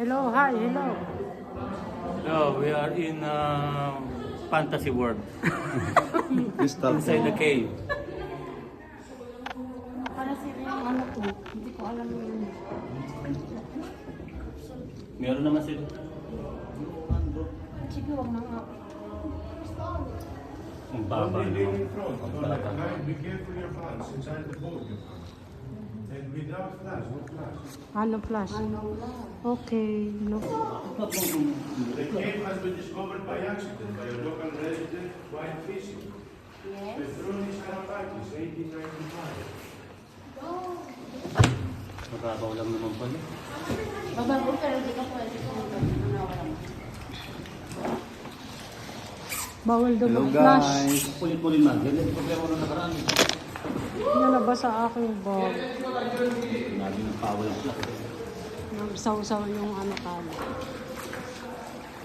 Hello, hi, hello. No, we are in fantasy world. Crystal Inside the cave. Para sila yung anak ko. Hindi ko alam yun. Meron naman sila. Sige, wag na nga. Ang baba naman. Be careful your hands inside the boat. And without flash, no flash. Ano flash? Okay, no. The cave has been discovered by accident by a local resident while fishing. Yes. Petronis Karapakis, 1895. Mababaw lang naman pala. Babago pero hindi ka pwede kung bawal daw Hello mag-flash. guys. Kulit-kulit man. Ganyan yung problema nung nakaraan. Nalabas sa aking bag. Lagi ng power yung plug. Nagsaw-saw yung ano kala.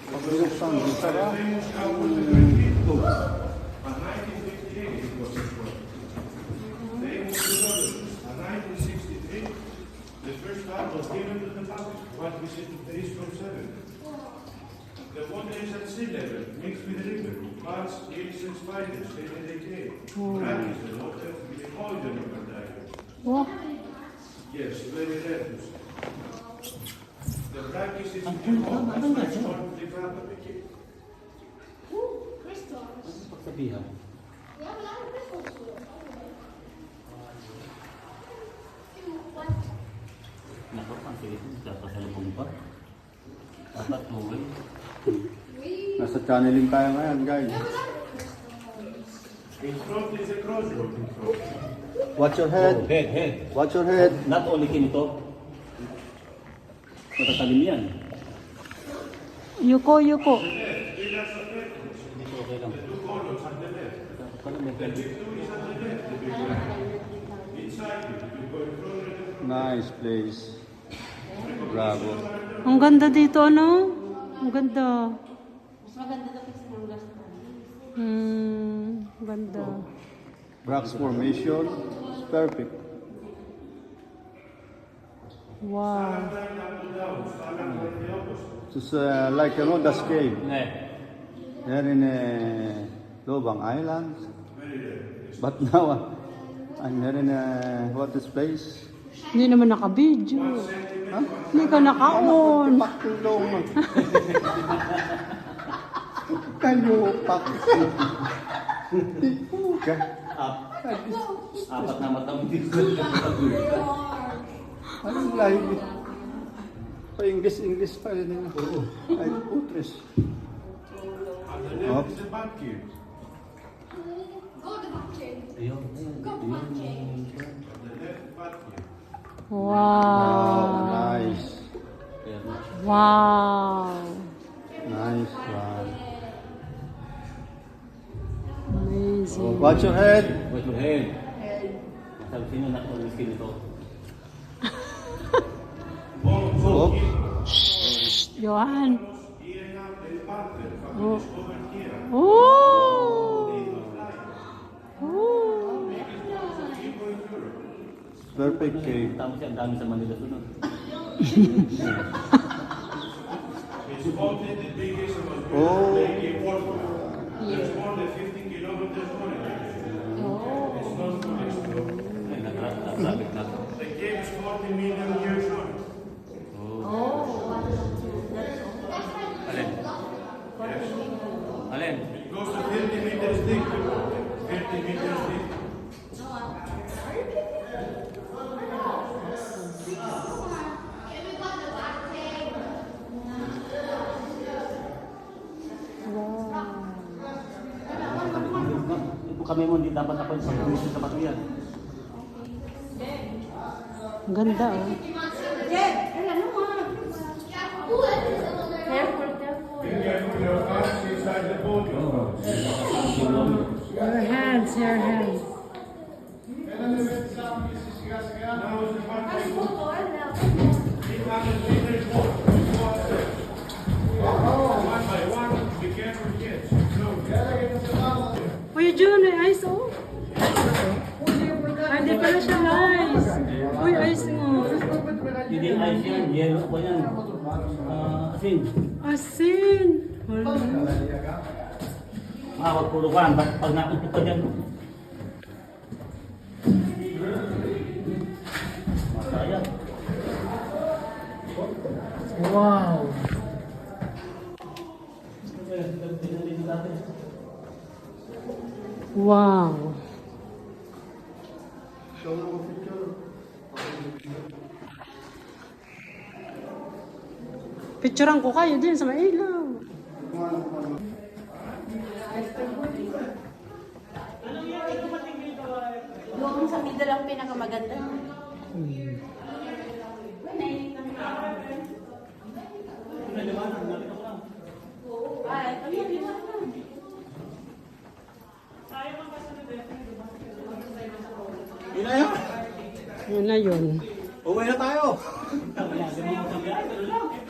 Pag-iusang sarap. In 1958, it was explored. Then, in 1963, the first time was given to the public, what we said to the from 7. The water is at sea level, mixed with the river. Bats, eels, and spiders live in the cave. Rats and water with the poison of our diet. Oh, Yes, very rare. The practice is to give all aspects of the crab of the cave. Pagsabihan. Naku, ang silit. Kapasalubong pa. Dapat tuloy. Nasa channeling tayo ngayon guys. In front is a crossroad in front. Watch your head. Head. Watch your head. Not only kinito. Matatalim yan. yuko, yuko. Dito okay lang. Kala may pwede. Nice place. Bravo. Ang ganda dito, ano? Ang ganda. Mas maganda daw kasi ng last time. Ganda. Brax formation. It's perfect. Wow. It's like a Rodas cave. Eh. Here in Lobang Island. But now I'm here in what is place? Hindi naman naka-video. Huh? Hindi ka naka-on. Pakilong. Kayo pak. Okay. Apat na matang dito. Anong live? Pa English pa rin nila. Ay, putres. And the left is a bat cave. Ayun. The left bat cave. Wow, Wow. nice. Wow. Nice one. Amazing. Watch your head. Wait your head. Sabi sino na kung miskin ito. Oh, Johan. Here now the panther have Oh. been discovered here. Oh. They were flying. Oh. People in Europe. perfect cave. Tama siya, ang dami sa Manila sunod. It's voted the biggest and most Oh. beautiful lake in Portugal. It's more than 50 kilometers long. It's not too explore. Ay, nakalapit na. The cave is 40 million years old. Alin? Alin? It goes to 30 meters deep. 30 meters deep. Ito kami mo, hindi dapat ako sa puso sa patuyan. Ang ganda, oh. Be careful your hands inside the boat. Your hands, your hands. Now is the part where you 800 meters more. One by one. Be careful, kids. Oh, you doing the ice, oh? Ay, di pala siya nice. Uy, ice mo. Hindi ice yan, yellow pa yan. Asin. Asin. Wala. Wag puro ka. Pag nakutok ka dyan. Masaya. Wow. Wow. Picturean ko kayo din sa may ilaw. Doon sa middle ang pinakamaganda. Ay, kami ang liwanag. Yun na yun. Yun na yun. Uwi na tayo. Wala, di mo masabi. Ay, pero lang.